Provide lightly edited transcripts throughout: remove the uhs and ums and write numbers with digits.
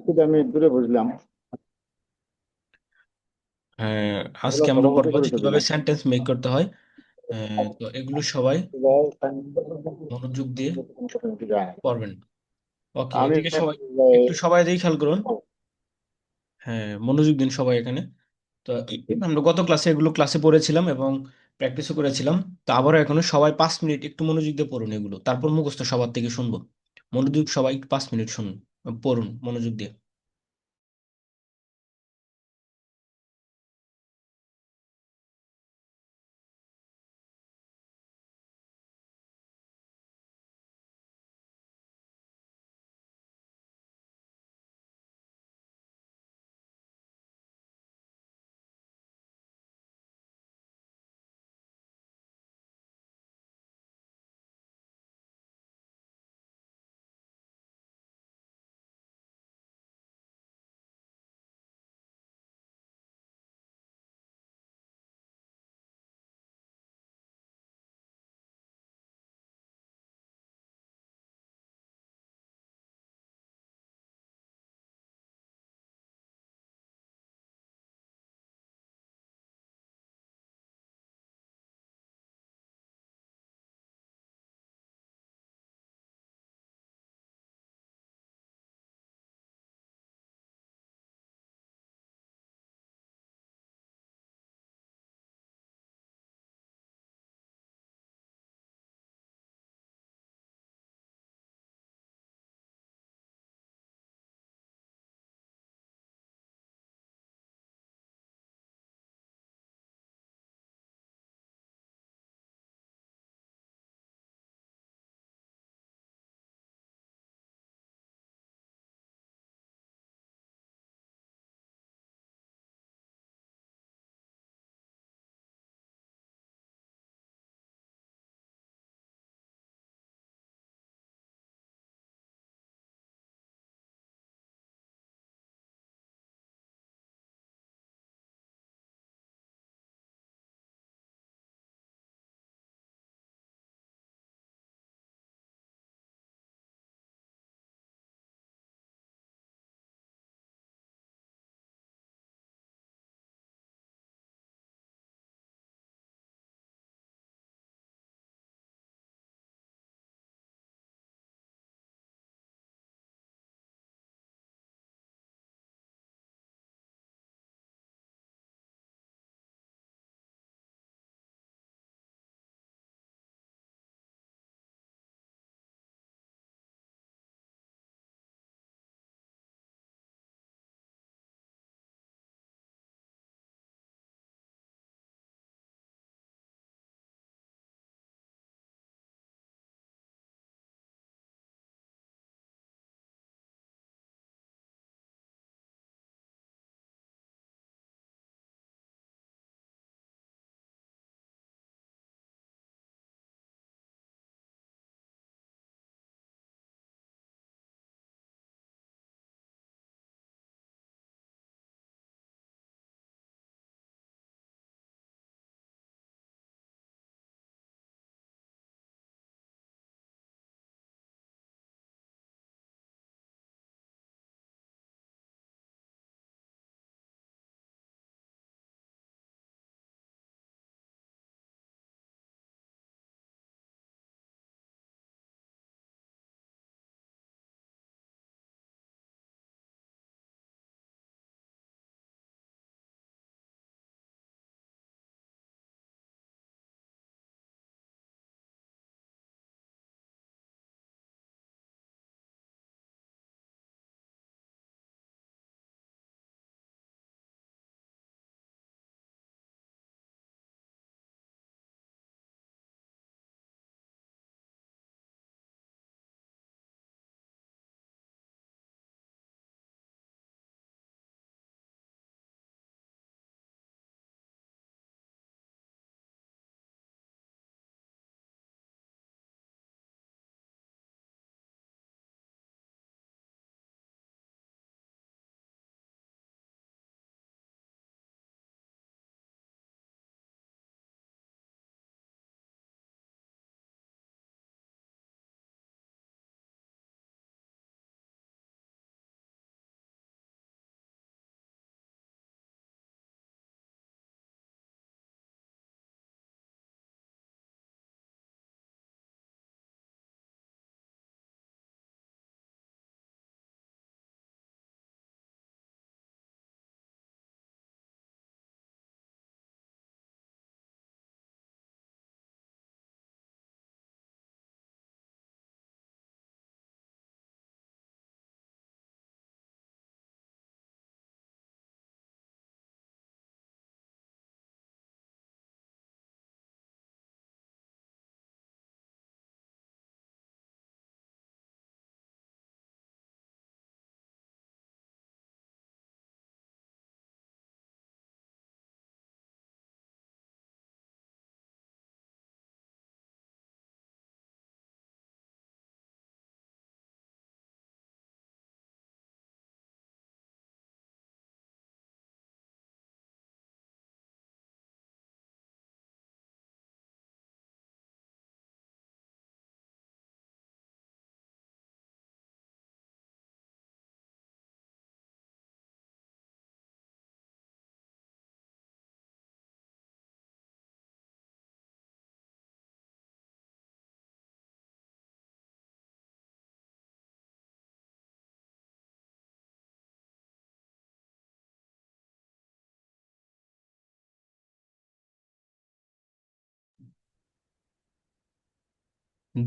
উপস্থিত, আমি দূরে বুঝলাম। হ্যাঁ, এগুলো আজকে আমরা সভাপতি পড়বো যে করেছে কিভাবে দিলে। সেন্টেন্স মেক করতে হয়। তো এগুলো সবাই মনোযোগ দিয়ে পড়বেন। ওকে, আমি এদিকে সবাই একটু সবাই দিয়ে খেয়াল করুন। হ্যাঁ, মনোযোগ দিন সবাই এখানে। তো আমরা গত ক্লাসে এগুলো ক্লাসে পড়েছিলাম এবং প্র্যাকটিসও করেছিলাম। তো আবারও এখনো সবাই 5 মিনিট একটু মনোযোগ দিয়ে পড়ুন এগুলো, তারপর মুখস্থ সবার থেকে শুনবো। মনোযোগ সবাই 5 মিনিট শুনুন, পড়ুন মনোযোগ দিয়ে।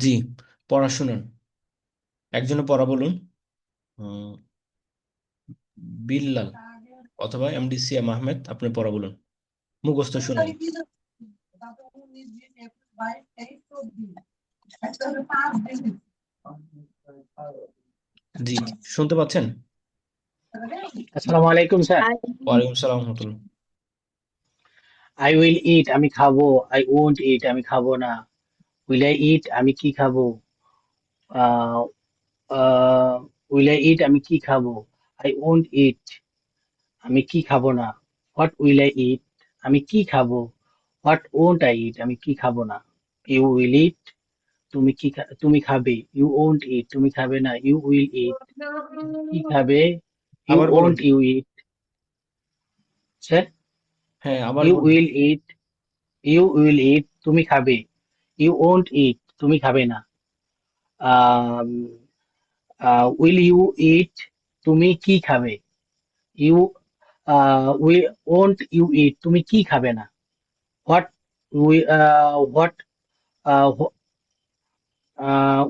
জি, পড়াশোনার। একজনে পড়া বলুন। উম, বিল্লাল অথবা এমডি সিএম আহমেদ, আপনি পড়া বলুন, মুখস্থ শুনাই। জি, শুনতে পাচ্ছেন? আসসালামু আলাইকুম স্যার। ওয়ালাইকুম সালাম রহমতুল্লাহ। আই উইল ইট আমি খাবো। আই ওন্ট ইট আমি খাবো না। উইল আই ইট আমি কি খাবো? আহ উইল আই ইট আমি কি খাবো? আই ওন্ট ইট আমি কি খাবো না। হোয়াট উইল আই ইট আমি কি খাবো? হোয়াট ওন্ট আই ইট আমি কি খাবো না। ইউ উইল ইট তুমি খাবে। ইউ ওন্ট ইট তুমি খাবে না। ইউ উইল ইট তুমি কি খাবে? ইউ আবার বলুন। Won't you eat sir. হ্যাঁ, আবার ইউ বলুন। Will eat you will eat তুমি খাবে। ইউ ওন্ট ইট তুমি খাবে না। উইল ইউ ইট তুমি কি খাবে? You will won't you eat তুমি কি খাবে না। What what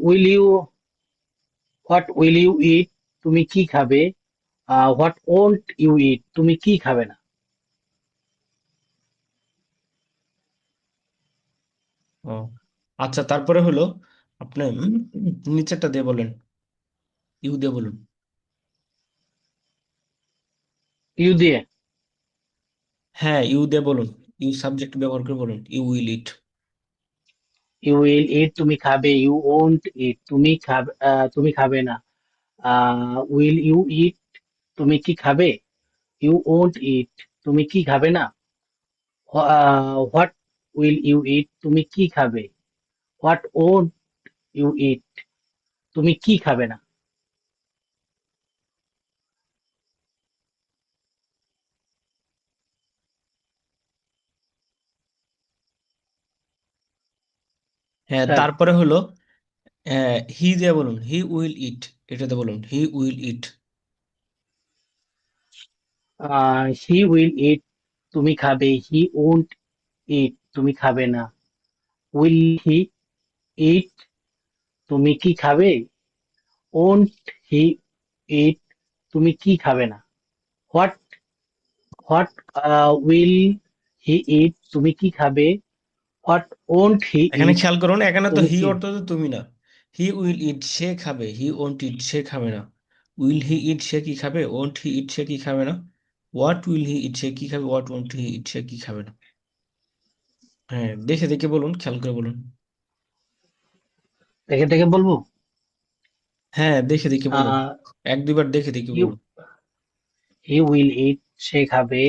will you what will you eat তুমি কি খাবে? হোয়াট ওন্ট ইউ ইট তুমি কি খাবে না। ও আচ্ছা, তারপরে হলো আপনি নিচেরটা দিয়ে বলেন, ইউ দিয়ে বলুন। ইউ দিয়ে। হ্যাঁ, ইউ দিয়ে বলুন। ইউ সাবজেক্ট ব্যবহার করে বলুন, you will eat. You will eat তুমি খাবে। ইউ ওন্ট ইট তুমি খাবে না। উইল ইউ ইট তুমি কি খাবে? ইউ ওন্ট ইট তুমি কি খাবে না। হোয়াট উইল ইউ ইট তুমি কি খাবে? হোয়াট ওন্ট ইউ ইট তুমি কি খাবে না। হ্যাঁ, স্যার, তারপরে হলো হি দিয়ে বলুন, হি উইল ইট। এটাতে বলুন, he will it. He will eat তুমি খাবে। হি ওন্ট ইট তুমি খাবে না। উইল হি ইট তুমি কি খাবে? ওন্ট হি ইট তুমি কি খাবে না। হোয়াট হোয়াট উইল হি ইট তুমি কি খাবে? হোয়াট ওন্ট হি এখানে ইট খেয়াল করুন, এখানে তো তুমি হি কি। অর্থ তো তুমি না। হি উইল ইট সে খাবে, হি ওন্ট ইট সে খাবে না। উইল হি ইট সে কি খাবে, ওন্ট হি ইট সে কি খাবে না। হোয়াট উইল হি ইট সে কি খাবে, হোয়াট ওন্ট হি ইট সে কি খাবে না। হ্যাঁ, দেখে দেখে বলুন, খেয়াল করে বলুন। দেখে দেখে বলবো। হ্যাঁ, দেখে দেখে বলুন। এক দুইবার দেখে দেখে হি বলুন। হি উইল ইট সে খাবে।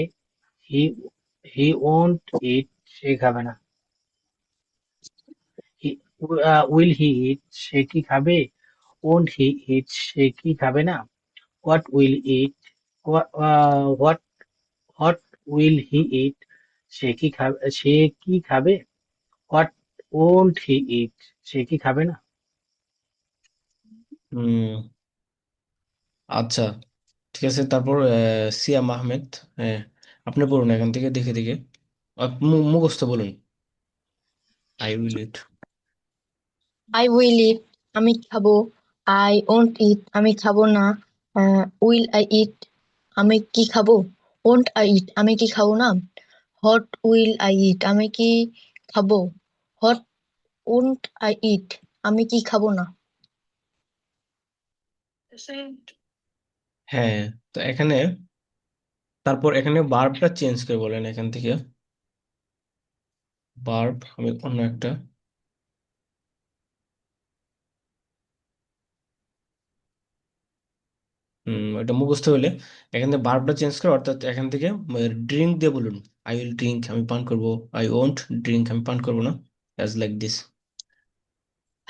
হি হি ওন্ট ইট সে খাবে না। উইল হি ইট সে কি খাবে? ওন্ট হি ইট সে কি খাবে না। What will eat what what will he eat সে কি খাবে? হোয়াট ওন্ট হি ইট সে কি খাবে না। হুম, আচ্ছা, ঠিক আছে। তারপর সিয়াম আহমেদ। হ্যাঁ, আপনি পড়ুন এখান থেকে দেখে দেখে। মুখস্থ বলুন, I will eat. I will eat আমি খাবো। আই ওন্ট ইট আমি খাবো না। উইল আই ইট আমি কি খাবো? ওন্ট আই ইট আমি কি খাবো না। হট উইল আই ইট আমি কি খাবো? হট ওন্ট আই ইট আমি কি খাবো না। হ্যাঁ, তো এখানে তারপর এখানে বার্বটা চেঞ্জ করে বলেন এখান থেকে। বার্ব আমি অন্য একটা এটা মুখস্থ হলে এখান থেকে বার্বটা চেঞ্জ করে, অর্থাৎ এখান থেকে ড্রিঙ্ক দিয়ে বলুন। আই উইল ড্রিঙ্ক আমি পান করবো। আই ওন্ট ড্রিঙ্ক আমি পান করবো না। As like this.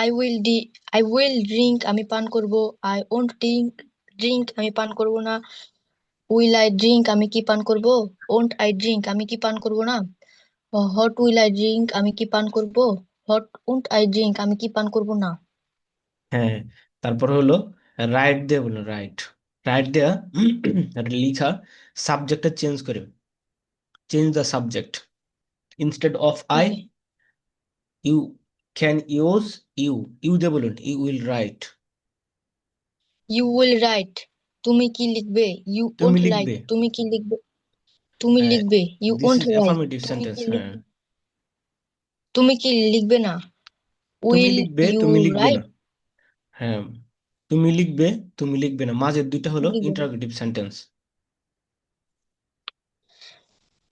I will D I will drink আমি পান করব। আই ওন্ট ড্রিঙ্ক ড্রিঙ্ক আমি পান করব না। উইল আই ড্রিঙ্ক আমি কি পান করব? ওন্ট আই ড্রিঙ্ক আমি কি পান করব না। হট উইল আই ড্রিঙ্ক আমি কি পান করব? হট উন্ট আই ড্রিঙ্ক আমি কি পান করব না। হ্যাঁ, তারপর হলো রাইট দিয়ে বলুন, রাইট। রাইট দেয়া লিখা সাবজেক্টটা চেঞ্জ করে, change the subject. Instead of I, okay. You can use you, you দিয়ে বলুন, you will write. You will write, তুমি কি লিখবে? ইউ তুমি ওন্ট রাইট, লিখবে। তুমি কি লিখবে? তুমি হ্যাঁ, লিখবে। You this won't is right, affirmative তুমি সেন্টেন্স। কি হ্যাঁ, লিখবে? তুমি কি লিখবে না? তুমি উইল লিখবে, ইউ তুমি লিখবে না। রাইট, হ্যাঁ, তুমি লিখবে, তুমি লিখবে না, মাঝের দুইটা হলো লিখবে না। Interrogative sentence.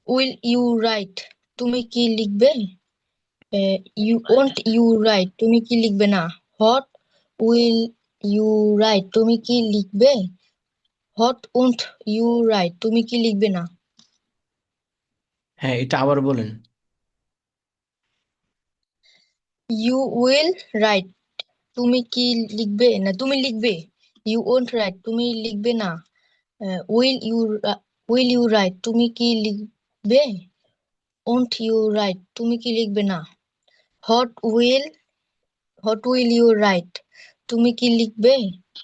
Will you write, তুমি কি লিখবে? ইউ ওন্ট ইউ রাইট, তুমি কি লিখবে না? হোয়াট উইল ইউ রাইট, তুমি কি লিখবে? হোয়াট ওন্ট ইউ রাইট, তুমি কি লিখবে না? হ্যাঁ, এটা আবার বলেন। ইউ উইল রাইট, তুমি কি লিখবে না? তুমি লিখবে। ইউ ওন্ট রাইট, তুমি লিখবে না। Will you will you write, তুমি কি লিখবে? ওন্ট ইউ রাইট, তুমি কি লিখবে না? What will what will you write, তুমি কি লিখবে?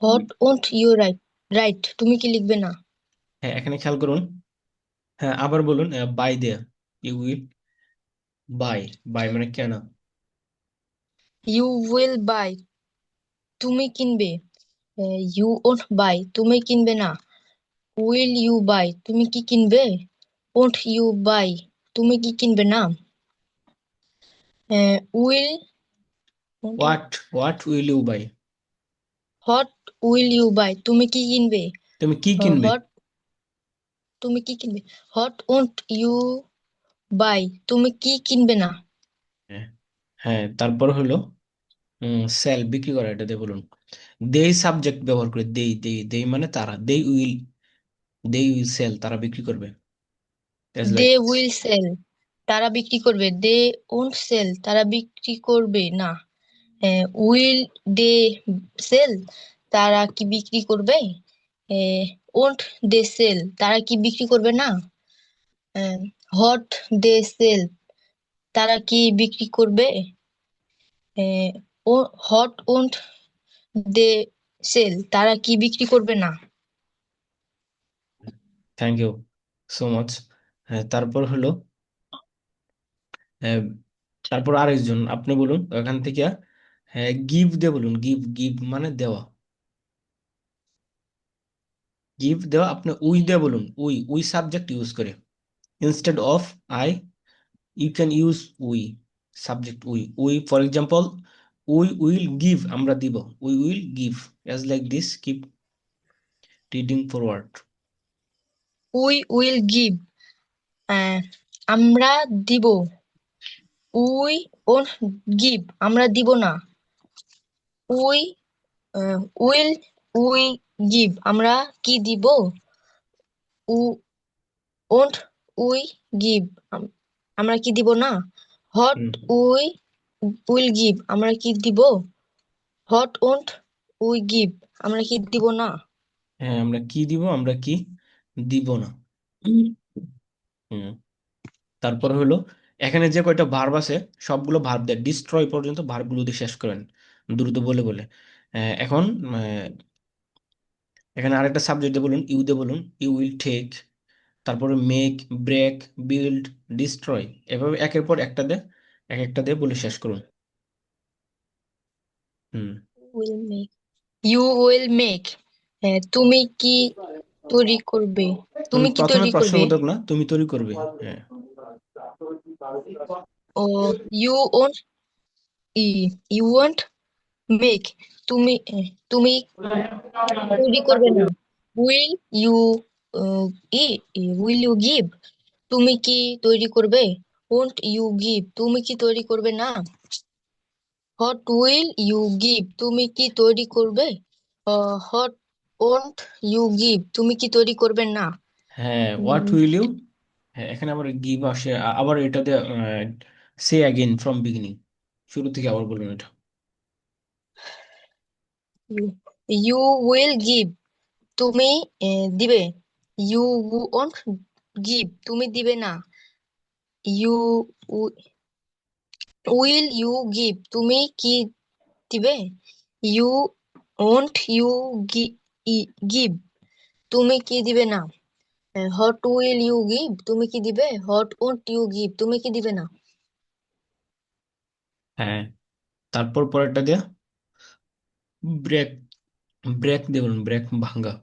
What won't you write write, তুমি কি লিখবে না? হ্যাঁ, এখানে খেয়াল করুন। হ্যাঁ, আবার বলুন, বাই দেয়া, ইউ উইল বাই, বাই মানে কেনা। ইউ উইল বাই, তুমি কিনবে। ইউ ওন্ট বাই, তুমি কিনবে না। উইল ইউ বাই, তুমি কি কিনবে? ওন্ট ইউ বাই, তুমি কি কিনবে না? Will what will you buy, what will you buy, তুমি কি কিনবে? তুমি কি কিনবে। হোয়াট তুমি কি কিনবে? হোয়াট ওন্ট ইউ বাই, তুমি কি কিনবে না? হ্যাঁ, হ্যাঁ, তারপর হলো সেল, বিক্রি করা, এটা দিয়ে বলুন। দেই সাবজেক্ট ব্যবহার করে, দেই দেই দেই মানে তারা, দেই উইল সেল, তারা বিক্রি করবে। দে লাইক, উইল সেল, তারা বিক্রি করবে। দে ওন্ট সেল, তারা বিক্রি করবে না। উইল দে সেল, তারা কি বিক্রি করবে? ওন্ট দে সেল, তারা কি বিক্রি করবে না? হট দে সেল, তারা কি বিক্রি করবে? হট ওন্ট দে সেল, তারা কি বিক্রি করবে না? Thank you so much. হ্যাঁ, তারপর হলো, হ্যাঁ, তারপর আরেকজন আপনি বলুন এখান থেকে। হ্যাঁ, গিভ দিয়ে বলুন, গিভ, গিভ মানে দেওয়া, গিভ দেওয়া। আপনি উই দিয়ে বলুন, উই সাবজেক্ট ইউজ করে, instead of I U can use we, subject we for example, we will give, আমরা দিব, we will give, as like this, keep reading forward. We will give, আমরা দিব। We won't give, আমরা দিব না। We will we give, আমরা কি দিব? ওন্ট উই গিভ, আমরা কি দিব না? হট উই উইল গিভ, আমরা কি দিব? হট ওন্ট উই গিভ, আমরা কি দিব না? হ্যাঁ, আমরা কি দিব, আমরা কি দিব না। হুম, তারপর হলো, এখানে যে কয়টা ভার্ব আছে সবগুলো ভার্ব দেয়, ডিস্ট্রয় পর্যন্ত ভার্ব গুলো দিয়ে শেষ করেন, দ্রুত বলে বলে। এখন এখানে আরেকটা সাবজেক্ট দিয়ে বলুন, ইউ দিয়ে বলুন, ইউ উইল টেক, তারপরে মেক, ব্রেক, বিল্ড, ডিস্ট্রয়, এভাবে একের পর একটা দিয়ে, এক একটা দিয়ে বলে শেষ করুন। Hmm, will make, you will make, তুমি কি তৈরি করবে? তুমি কি প্রথমে তৈরি করবে? প্রশ্নবোধক না, তুমি তৈরি করবে। হ্যাঁ, ও you won't you won't make, তুমি তুমি তৈরি করবে না। উইল ইউ ই উইল ইউ গিভ, তুমি কি তৈরি করবে? ওন্ট ইউ গিভ, তুমি কি তৈরি করবে না? হোয়াট উইল ইউ গিভ, তুমি কি তৈরি করবে? হোয়াট ওন্ট ইউ গিভ, তুমি কি তৈরি করবে না? হ্যাঁ, হোয়াট উম, উইল ইউ, হ্যাঁ, এখানে আবার গিভ আসে, আবার এটা দিয়ে সে অ্যাগেন ফ্রম বিগিনিং, শুরু থেকে আবার বলুন এটা। ইউ উইল গিভ, তুমি দিবে। ইউ ওন্ট গিভ, তুমি দিবে না। ইউ উইল ইউ গিভ, তুমি কি দিবে? ইউ ওন্ট ইউ গিভ, তুমি কি দিবে না? হোয়াট উইল ইউ গিভ, তুমি কি দিবে? হোয়াট ওন্ট ইউ গিভ, তুমি কি দিবে না? হ্যাঁ, তারপর পরেরটা দেয়া ব্রেক, ব্রেক দিয়ে বলুন, ব্রেক ভাঙ্গা।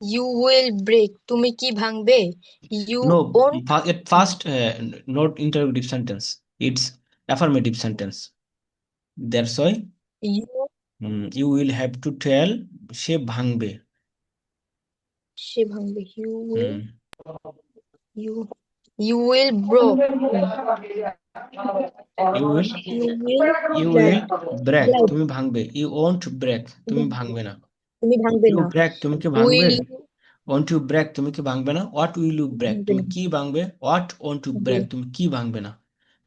You will break. তুমি কি ভাঙবে? You No, won't. at first, not interrogative sentence. It's affirmative sentence. That's why You. you will have to tell সে ভাঙবে। সে ভাঙবে। You will. Hmm, You. You will broke. you will You will you break. will break, Break. তুমি ভাঙবে। You won't break, তুমি ভাঙবে না। তুমি ভাঙবে You না। break, তুমি কি ভাঙবে? Will you? Want you break, তুমি কি ভাঙবে না। What will you break, ভাঙবে তুমি না। কি ভাঙবে। What want to ভাঙবে। break, তুমি কি ভাঙবে না।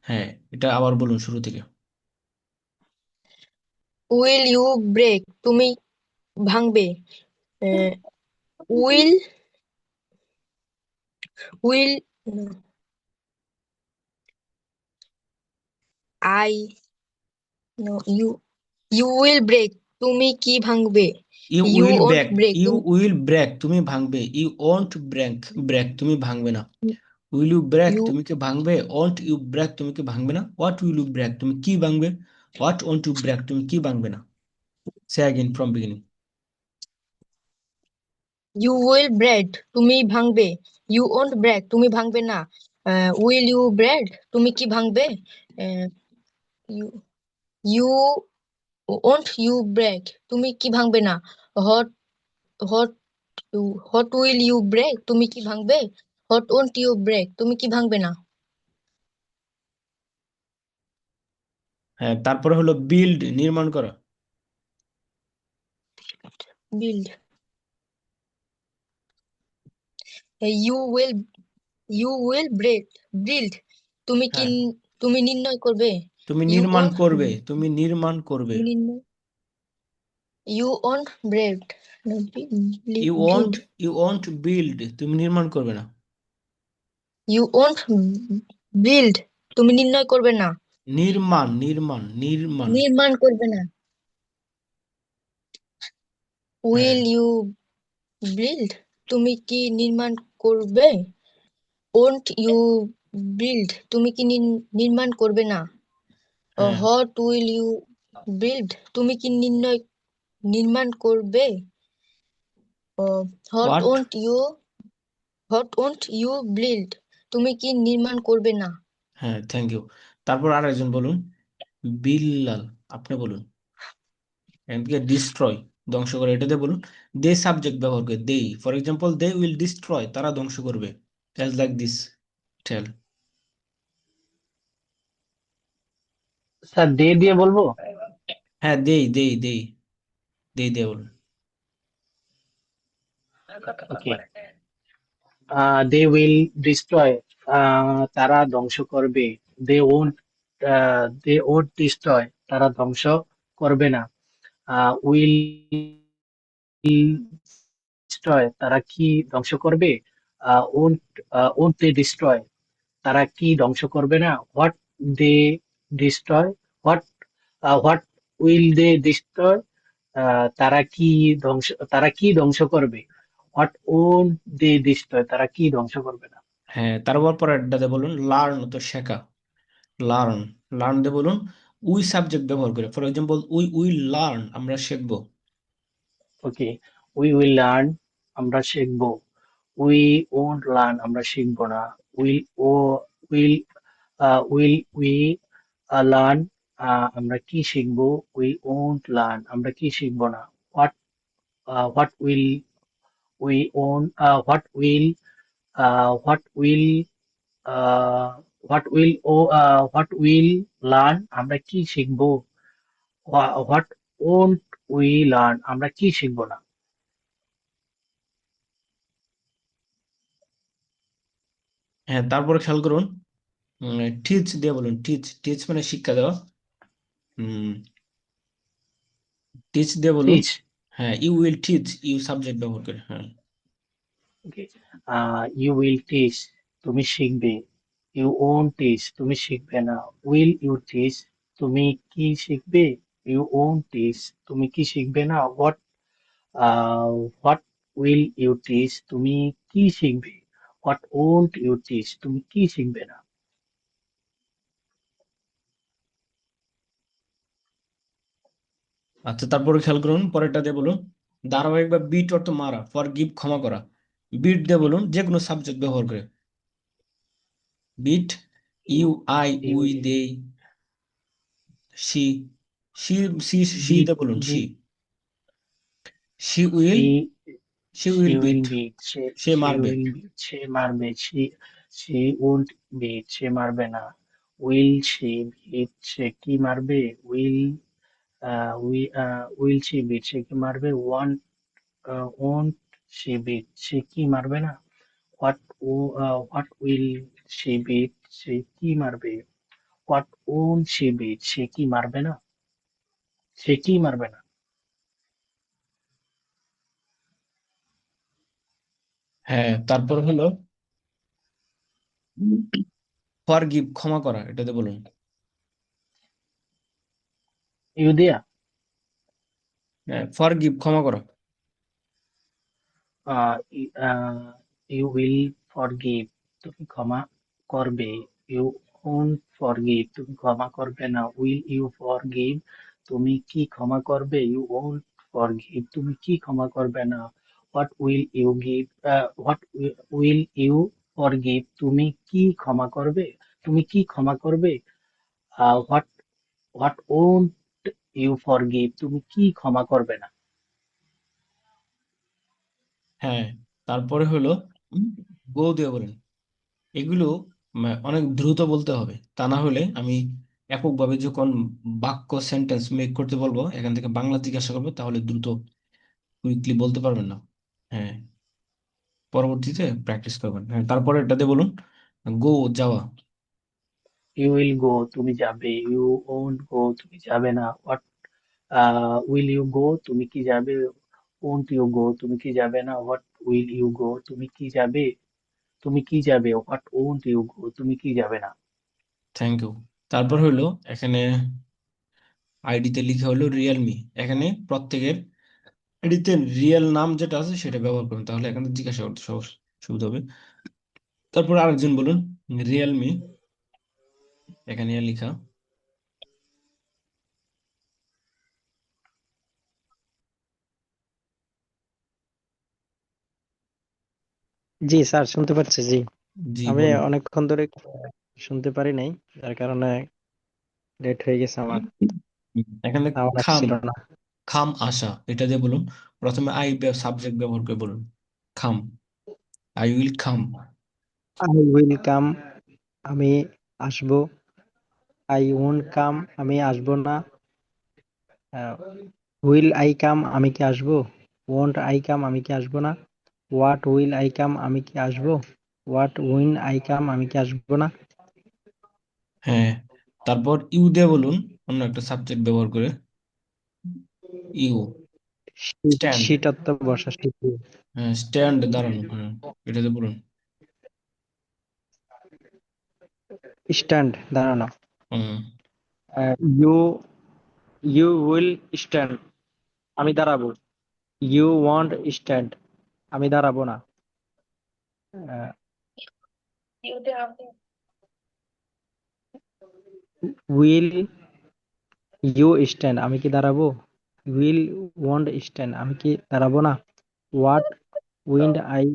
হ্যাঁ, এটা আবার বলুন শুরু থেকে। Will you break? তুমি ভাঙবে। আহ, will. Will. No, I. No, you. You will break. তুমি কি ভাঙবে? You You will won't break, break. you তুমি will break, তুমি ভাঙবে। You won't break, break, তুমি ভাঙবে না। Will you break, you তুমি কি ভাঙবে। Won't you break, তুমি কি ভাঙবে না। What will you break, তুমি কি ভাঙবে। What won't you break, তুমি কি ভাঙবে না। Say again from beginning. you will break. তুমি ভাঙবে। You won't break. তুমি ভাঙবে না। Will you break? তুমি কি ভাঙবে? আহ, you you won't you break? তুমি কি ভাঙবে না। What what what will you break? তুমি কি ভাঙবে? What won't you break? তুমি কি ভাঙবে না। হ্যাঁ, তারপরে হলো বিল্ড, নির্মাণ করা। Build. You will break. Build. তুমি কি হ্যাঁ, তুমি নির্ণয় করবে। তুমি You নির্মাণ won't. করবে, তুমি নির্মাণ করবে। তুমি নির্ণয় You won't break. No, you won't, build. You won't build, তুমি নির্মাণ করবে না। You won't build. তুমি নির্ণয় করবে না। নির্মাণ, নির্মাণ, নির্মাণ। নির্মাণ করবে না। হ্যাঁ, Will you build? তুমি কি নির্মাণ করবে? Won't you build? তুমি কি নির্মাণ করবে না। হ্যাঁ। What will you build? তুমি কি নির্মাণ করবে? What what. won't you build? তুমি কি নির্মাণ করবে না। হ্যাঁ, থ্যাংক ইউ। তারপর আর একজন বলুন। বিল্লাল, আপনি বলুন। এমকে ডিস্ট্রয়, ধ্বংস করে, এটাতে বলুন। দে সাবজেক্ট ব্যবহার করে, they. For example, they will destroy, তারা ধ্বংস করবে। As like this, tell. Sir they দিয়ে বলবো। হ্যাঁ, দেই দেই দেই, দেই দিয়ে বলুন। ওকে, দে উইল ডিস্ট্রয়, তারা ধ্বংস করবে। দে ওন্ট, ডিস্ট্রয়, তারা ধ্বংস করবে না। উইল ডিস্ট্রয়, তারা কি ধ্বংস করবে। ওন্ট ওন্ট দে ডিস্ট্রয়, তারা কি ধ্বংস করবে না। What they destroy, what what will they destroy, তারা কি ধ্বংস করবে। হোয়াট ওন্ট দে ডিস্ট্রয়, তারা কি ধ্বংস করবে না। হ্যাঁ, তারপর পরেরটাতে বলুন লার্ন, তো শেখা। লার্ন, লার্ন দিয়ে বলুন উই সাবজেক্ট ব্যবহার করে। For example, we will learn, আমরা শিখবো। ওকে, উই উইল লার্ন, আমরা শিখবো। উই ওন্ট লার্ন, আমরা শিখবো না। Will oh will we learn, আমরা কি শিখবো। উই ওন্ট লার্ন, আমরা কি শিখবো না। What what will we on what will what will what will learn, আমরা কি শিখবো। হোয়াট ওন্ট উই লার্ন, আমরা কি শিখবো না। হ্যাঁ, তারপরে খেয়াল করুন। টিচ দিয়ে বলুন, টিচ। টিচ মানে শিক্ষা দেওয়া। টিচ দিয়ে বলুন। টিচ। হ্যাঁ, you will teach, you subject ব্যবহার করে। হ্যাঁ, ওকে, ইউ উইল টিচ, তুমি শিখবে। ইউ ওন্ট টিচ, তুমি শিখবে না। উইল ইউ টিচ, তুমি কি শিখবে। ইউ ওন্ট টিচ, তুমি কি শিখবে না। হোয়াট উইল ইউ টিচ, তুমি কি শিখবে। হোয়াট ওন্ট ইউ টিচ, তুমি কি শিখবে না। আচ্ছা, তারপরে খেয়াল করুন পরেরটা দিয়ে বলুন ধারাবাহিক বা বিট অর্থ মারা, ফর গিভ ক্ষমা করা। বিট দিয়ে বলুন যে কোনো সাবজেক্ট ব্যবহার করে। Beat, you, I, You we, will they, she. She, she, she beat, দিয়ে বলুন she. beat. She will, She she she will beat, will beat. সে She মারবে। will beat. সে মারবে। She won't beat. সে মারবে না। Will she beat? সে কি মারবে? Will she beat? সে কি মারবে? Won't she beat? সে কি মারবে না? What will she beat? সে কি মারবে? What won't she beat? সে কি মারবে না? সে কি মারবে না? হ্যাঁ, তারপর হলো ফর গিভ ক্ষমা করা, এটাতে বলুন। ইউদিয়া, হ্যাঁ, ফর গিভ ক্ষমা করা। ইউ উইল ফরগিভ, তুমি ক্ষমা করবে। ইউ ওন্ট ফরগিভ, তুমি ক্ষমা করবে না। উইল ইউ ফরগিভ, তুমি কি ক্ষমা করবে? ইউ ওন্ট ফরগিভ, তুমি কি ক্ষমা করবে না। What will you give, what will you forgive, তুমি কি ক্ষমা করবে? তুমি কি ক্ষমা করবে? What what won't you forgive, তুমি কি ক্ষমা করবে না। হ্যাঁ, তারপরে হলো গো দিয়ে বলেন। এগুলো অনেক দ্রুত বলতে হবে, তা না হলে আমি এককভাবে যখন বাক্য সেন্টেন্স মেক করতে বলবো, এখান থেকে বাংলা জিজ্ঞাসা করবো, তাহলে দ্রুত কুইকলি বলতে পারবেন না। হ্যাঁ, পরবর্তীতে প্র্যাকটিস করবেন। হ্যাঁ, তারপরে এটাতে বলুন গো, যাওয়া। ইউ উইল গো, তুমি যাবে। ইউ ওন্ট গো, তুমি যাবে না। হোয়াট উইল ইউ গো, তুমি কি যাবে? ওন্ট ইউ গো, তুমি কি যাবে না। হোয়াট উইল ইউ গো, তুমি কি যাবে? তুমি কি যাবে? হোয়াট ওন্ট ইউ গো, তুমি কি যাবে না। Thank you. তারপর হলো এখানে আইডিতে লিখা হলো রিয়েলমি। এখানে প্রত্যেকের আইডিতে রিয়েল নাম যেটা আছে সেটা ব্যবহার করুন, তাহলে এখানে জিজ্ঞাসা করতে সহজ সুবিধা হবে। তারপর আরেকজন বলুন রিয়েলমি, এখানে লিখা। জি স্যার, শুনতে পাচ্ছি। জি, জি আমি বলুন। অনেকক্ষণ ধরে শুনতে পারি নাই, যার কারণে লেট হয়ে গেছে আমার। এখানে সাউন্ড খাম, আসছিল না। খাম আসা, এটা দিয়ে বলুন। প্রথমে আই সাবজেক্ট ব্যবহার করে বলুন come, I will come. I will come, আমি আসবো। আই ওন্ট কাম, আমি আসবো না। উইল আই কাম, আমি কি আসবো? ওন্ট আই কাম, আমি কি আসবো না। হোয়াট উইল আই কাম, আমি কি আসবো? হোয়াট উইন আই কাম, আমি কি আসবো না। হ্যাঁ, তারপর ইউ দিয়ে বলুন অন্য একটা সাবজেক্ট ব্যবহার করে। You, stand. সেটা তো বসা শিখি। হ্যাঁ, স্ট্যান্ড, দাঁড়ানো। হ্যাঁ, এটাতে বলুন। স্ট্যান্ড, দাঁড়ানো। হুম, ইউ ইউ উইল স্ট্যান্ড, আমি দাঁড়াবো। ইউ ওয়ান্ট স্ট্যান্ড, আমি দাঁড়াবো না। উইল ইউ স্ট্যান্ড, আমি কি দাঁড়াবো? উইল ওয়ান্ট স্ট্যান্ড, আমি কি দাঁড়াবো না। What wind I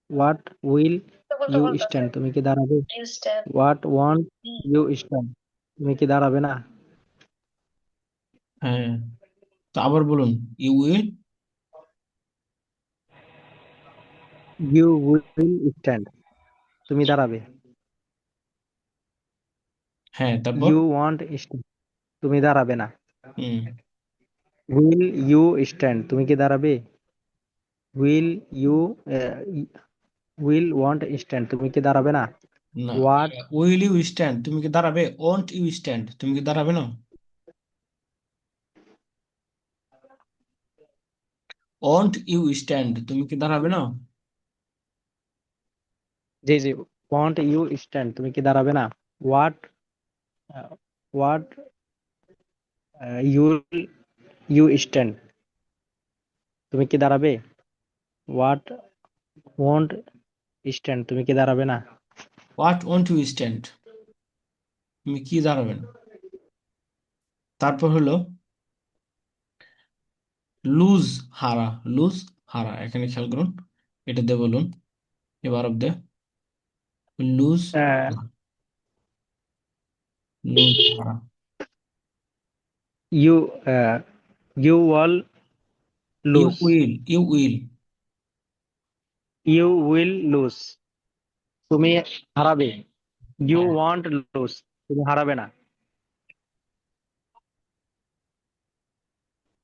what will you stand, তুমি কি দাঁড়াবে? হোয়াট ওয়ান্ট ইউ স্ট্যান্ড, তুমি কি দাঁড়াবে না। হ্যাঁ, তো আবার বলুন you will. You will stand, তুমি দাঁড়াবে। হ্যাঁ, তারপর ইউ ওয়ান্ট স্ট্যান্ড, তুমি দাঁড়াবে না। হুম, উইল ইউ স্ট্যান্ড, তুমি কি দাঁড়াবে? Will you will want stand, তুমি কি দাঁড়াবে না। না, হোয়াট উইল ইউ স্ট্যান্ড, তুমি কি দাঁড়াবে? ওন্ট ইউ স্ট্যান্ড, তুমি কি দাঁড়াবে না। ওন্ট ইউ স্ট্যান্ড, তুমি কি দাঁড়াবে না। জি জি, ওয়ান্ট ইউ স্ট্যান্ড, তুমি কি দাঁড়াবে না। What what you you stand, তুমি কি দাঁড়াবে। হোয়াট ওয়ান্ট স্ট্যান্ড, তুমি কি দাঁড়াবে না। হোয়াট ওন্ট ইউ স্ট্যান্ড, তুমি কি দাঁড়াবে না। তারপর হলো লুজ, হারা, লুজ, হারা, এখানে খেয়াল করুন, এটা দিয়ে বলুন এবার অফ দে, লুজ, লুজ, হারা। You you will you lose. Will, you will, you will lose, তুমি হারাবে। ইউ হ্যাঁ, ওয়ান্ট লুজ, তুমি হারাবে না।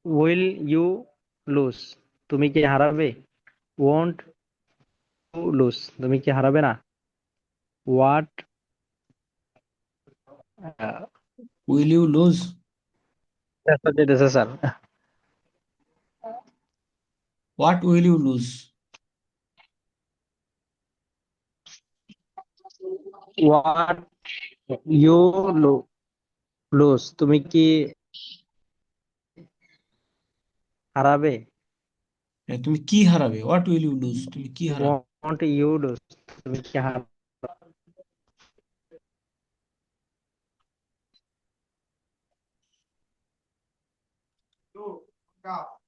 উইল ইউ লুজ, তুমি কি হারাবে। ওয়ন্ট ইউ লুজ, তুমি কি হারাবে না। হোয়াট উইল ইউ লুজ, যেতেছে sir. What will you lose, what you lose, তুমি কি হারাবে। তুমি কি হারাবে, হোয়াট উইল ইউ লুজ, তুমি কি হারাবে। ওয়ন্ট ইউ লুজ, তুমি কি হারাবে।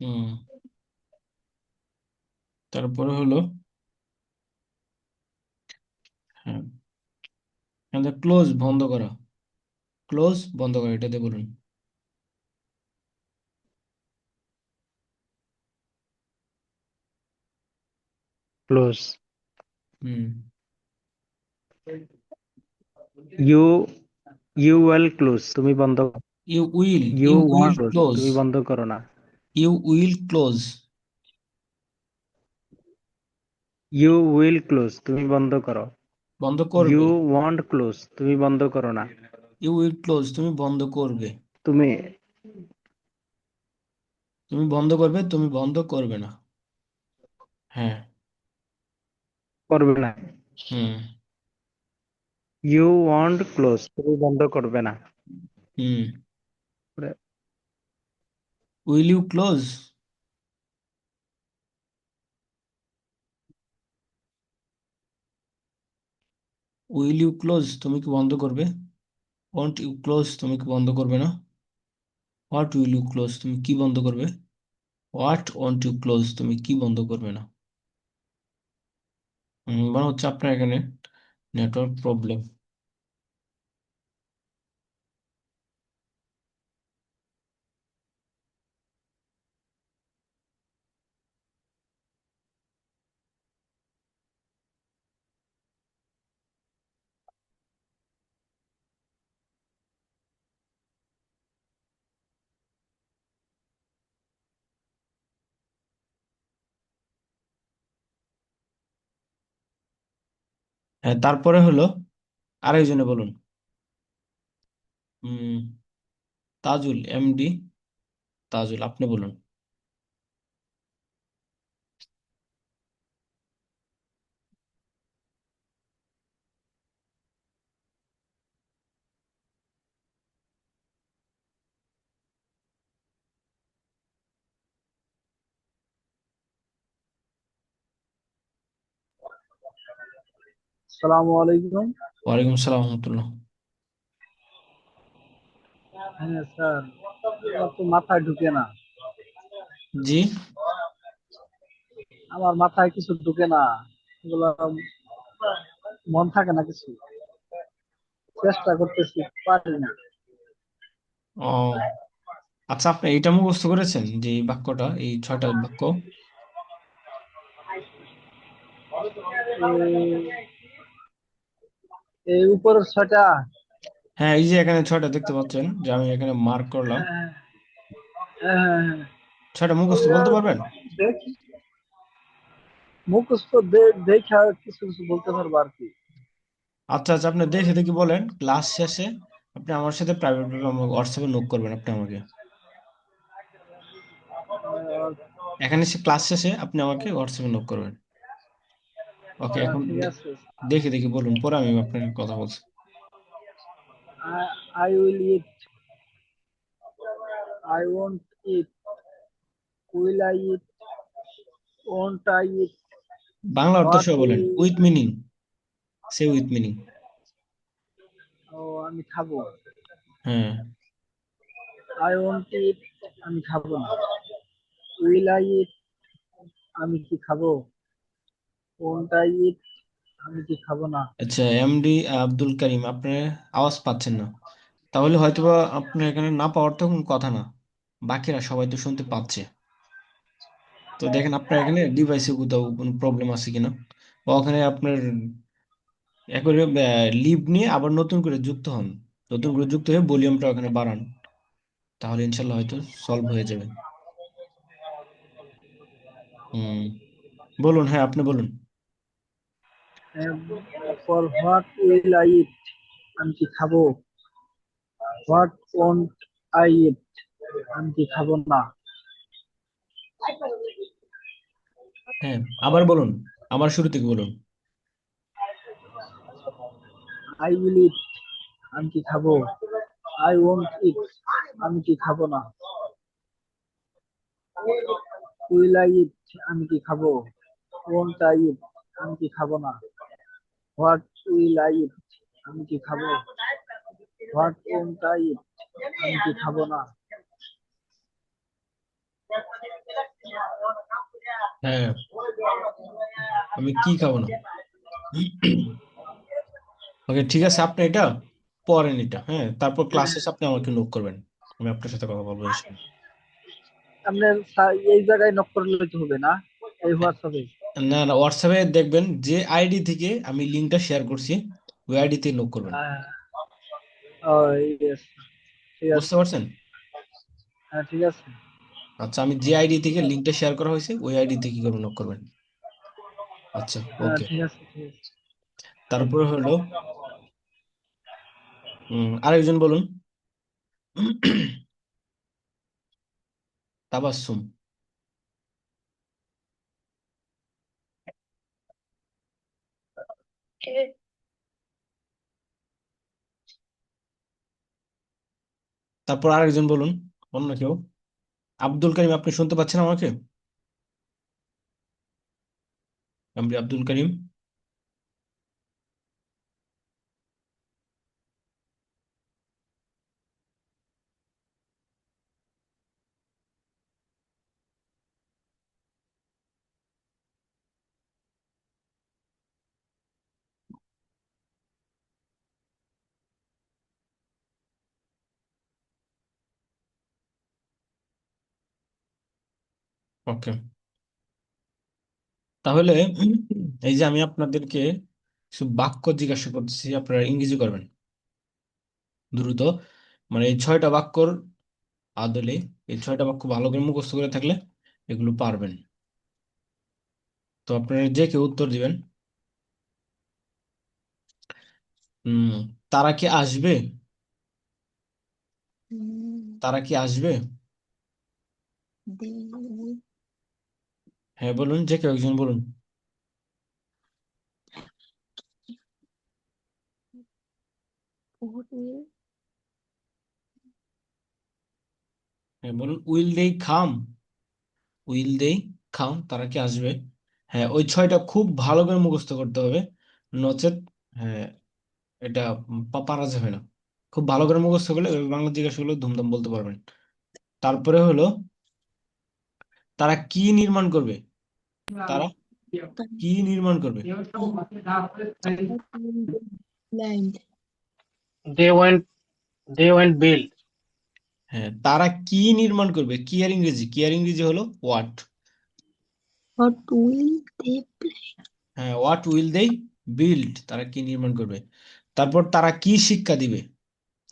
হুম, তারপরে হলো, হ্যাঁ, ক্লোজ, বন্ধ করা, ক্লোজ, বন্ধ করা, এটা দিয়ে বলুন। Close. Hmm, you you will close, তুমি বন্ধ। You will, you you will want close, close, তুমি বন্ধ করো না। You will close, you will close, তুমি বন্ধ করো। বন্ধ ইউ করবে, ওয়ান্ট ক্লোজ, তুমি বন্ধ করো না। ইউ উইল ক্লোজ, তুমি বন্ধ করবে, তুমি তুমি বন্ধ করবে, তুমি বন্ধ করবে না। হ্যাঁ, করবে না। হুম, ইউ ওয়ান্ট ক্লোজ, তুমি বন্ধ করবে না। Hmm, will you close, will you close, তুমি কি বন্ধ করবে, ওয়ান্ট ইউ ক্লোজ, তুমি কি বন্ধ করবে না। হোয়াট উইল ইউ ক্লোজ, তুমি কি বন্ধ করবে। হোয়াট ওয়ান্ট ইউ ক্লোজ, তুমি কি বন্ধ করবে না। মনে হচ্ছে আপনার এখানে নেটওয়ার্ক প্রবলেম। হ্যাঁ, তারপরে হলো আরেকজনে বলুন। হুম, তাজুল, এমডি তাজুল, আপনি বলুন। আসসালামু আলাইকুম। ওয়ালাইকুম আসসালাম রহমতুল্লাহ। হ্যাঁ স্যার, আমার তো মাথায় ঢুকে না। জি, আমার মাথায় কিছু ঢুকে না, এগুলো মন থাকে না কিছু। চেষ্টা করতেছি, পারি না। ও আচ্ছা, আপনি এইটা মুখস্থ করেছেন যে এই বাক্যটা, এই 6টা বাক্য। এই এই উপরের ছয়টা। হ্যাঁ, এই যে এখানে 6টা দেখতে পাচ্ছেন, যে আমি এখানে মার্ক করলাম। হ্যাঁ, হ্যাঁ, হ্যাঁ, হ্যাঁ। 6টা মুখস্থ ওগুলা বলতে পারবেন। দেখি, মুখস্থ দেখা কিছু কিছু বলতে পারবো আর কি। আচ্ছা আচ্ছা, আপনি দেখে দেখি বলেন, ক্লাস শেষে আপনি আমার সাথে প্রাইভেট হোয়াটসঅ্যাপে নোক করবেন আপনি আমাকে। এখানে সে ক্লাস শেষে আপনি আমাকে হোয়াটসঅ্যাপে নোক করবেন। ওকে, এখন ঠিক আছে। দেখে দেখি বলুন, পরে আমি আপনার কথা বলছি। I will eat, I won't eat, will I eat, won't I eat, Bangla অর্থ হোয়াট সহ বলেন, will. With meaning, say with meaning. ও, আমি খাবো। হ্যাঁ, আই ওন্ট ইট, আমি খাবো না। উইল আই ইট, আমি কি খাবো? ওন্ট আই ইট, আমি কি খাবো না? আচ্ছা, এমডি আব্দুল করিম, আপনি আওয়াজ পাচ্ছেন না, তাহলে হয়তোবা আপনার এখানে না পাওয়ার তো কোনো কথা না, বাকিরা সবাই তো শুনতে পাচ্ছে। তো দেখেন আপনার এখানে ডিভাইসে কোথাও কোনো প্রবলেম আছে কিনা, বা ওখানে আপনার একবারে লিভ নিয়ে আবার নতুন করে যুক্ত হন, নতুন করে যুক্ত হয়ে ভলিউমটা ওখানে বাড়ান, তাহলে ইনশাল্লাহ হয়তো সলভ হয়ে যাবে। হুম, বলুন, হ্যাঁ আপনি বলুন। ফর হোয়াট উইল আই ইট, আমি কি খাবো? হোয়াট ওন্ট আই ইট, আমি কি খাবো না? হ্যাঁ, আবার বলুন, আবার শুরু থেকে বলুন। আই উইল ইট, আমি কি খাবো? আই ওন্ট ইট, আমি কি খাবো না? উইল আই ইট, আমি কি খাবো? ওন্ট আই ইট, আমি কি খাবো না? হোয়াট উইল আই ইট, আমি কি খাবো? হোয়াট ওন্ট আই ইট, আমি কি খাবো না? হ্যাঁ, আমি কি খাবো না। ওকে, ঠিক আছে, আপনি এটা পড়েন এটা, হ্যাঁ, তারপর ক্লাস শেষে আপনি আমাকে নোট করবেন, আমি আপনার সাথে কথা বলবো ইনশাল্লাহ। আপনার এই জায়গায় নক করলে তো হবে না, এই হোয়াটসঅ্যাপে? না না, হোয়াটসঅ্যাপে দেখবেন যে আইডি থেকে আমি লিঙ্কটা শেয়ার করছি, ওই আইডি তে নোট করবেন। হ্যাঁ, ও ইয়েস, ঠিক বুঝতে আছে। পারছেন? হ্যাঁ, ঠিক আছে। আচ্ছা, আমি যে আইডি থেকে লিঙ্কটা শেয়ার করা হয়েছে ওই আইডি থেকে কি করবেন, নোট করবেন। আচ্ছা, হ্যাঁ, ওকে। ঠিক আছে, ঠিক আছে। তারপরে হলো আরেকজন বলুন। তাবাসসুম। তারপর আরেকজন বলুন, অন্য কেউ। আব্দুল করিম, আপনি শুনতে পাচ্ছেন আমাকে? আমি আব্দুল করিম। ওকে, তাহলে এই যে আমি আপনাদেরকে কিছু বাক্য জিজ্ঞাসা করতেছি, আপনারা ইংরেজি করবেন দ্রুত, মানে এই 6টা বাক্যর আদলে, এই 6টা বাক্য ভালো করে মুখস্থ করে থাকলে এগুলো পারবেন। তো আপনারা যে কেউ উত্তর দিবেন। উম তারা কি আসবে? তারা কি আসবে? They হ্যাঁ বলুন, যে কেউ একজন বলুন। what will হ্যাঁ বলুন, উইল দে খাম? উইল দে খাম, তারা কি আসবে? হ্যাঁ, ওই 6টা খুব ভালো করে মুখস্থ করতে হবে, নচেত হ্যাঁ এটা পারা যাবে না। খুব ভালো করে মুখস্থ করলে ওই বাংলা জিজ্ঞাসা করলে ধুমধাম বলতে পারবেন। তারপরে হলো, তারা কি নির্মাণ করবে? তারা কি নির্মাণ করবে? what will the land? They went they went build. হ্যাঁ, তারা কি নির্মাণ করবে, কি এর ইংরেজি, কি এর ইংরেজি হলো what. What will they play? হ্যাঁ, হোয়াট উইল দে বিল্ড, তারা কি নির্মাণ করবে। তারপর তারা কি শিক্ষা দিবে?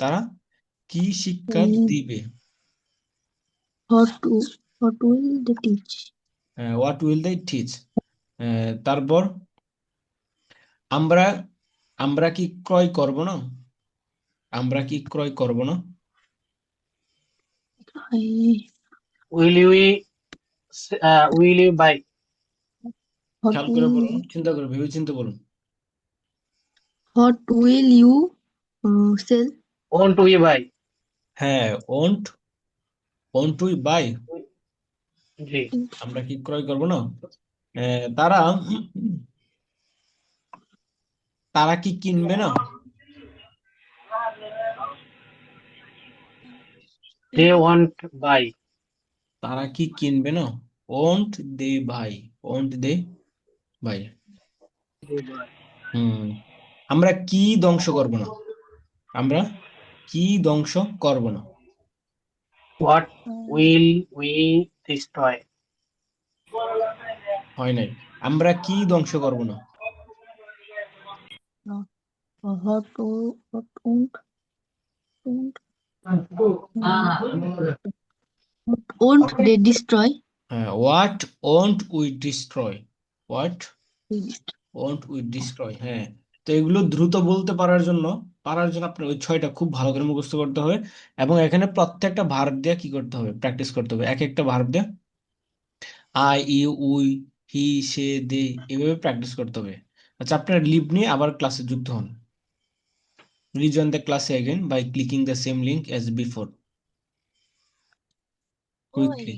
তারা কি শিক্ষা Mm, দিবে? what will they teach? হ্যাঁ, হোয়াট উইল দে টিচ। তারপর আমরা আমরা কি ক্রয় করব না? আমরা কি ক্রয় করব না? I, Will you buy? what খেয়াল করে বলুন, will চিন্তা করে, ভেবে চিন্তে বলুন। what will you sell? Won't we buy? হ্যাঁ, ওন্ট ওন্ট উই বাই, জি। আমরা কি ক্রয় করব না? তারা তারা কি কিনবে না? They won't buy. তারা কি কিনবে না? Won't they buy? Won't they buy? Hmm. আমরা কি ধ্বংস করব না? আমরা কি ধ্বংস করব না? What will we destroy? হয় নাই। আমরা কি ধ্বংস করব না? What won't they destroy? হ্যাঁ, what won't we destroy? What won't we destroy? হ্যাঁ। তো এগুলো দ্রুত বলতে পারার জন্য আপনার ওই 6টা খুব ভালো করে মুখস্থ করতে হবে, এবং এখানে প্রত্যেকটা ভার্ব দিয়ে কি করতে হবে? প্র্যাকটিস করতে হবে। এক একটা ভার্ব দিয়ে আই, ইউ, উই, হি, সে, দে, এভাবে প্র্যাকটিস করতে হবে। আচ্ছা, আপনার লিভ নিয়ে আবার ক্লাসে যুক্ত হন। Rejoin the class again by clicking the same link as before. Quickly.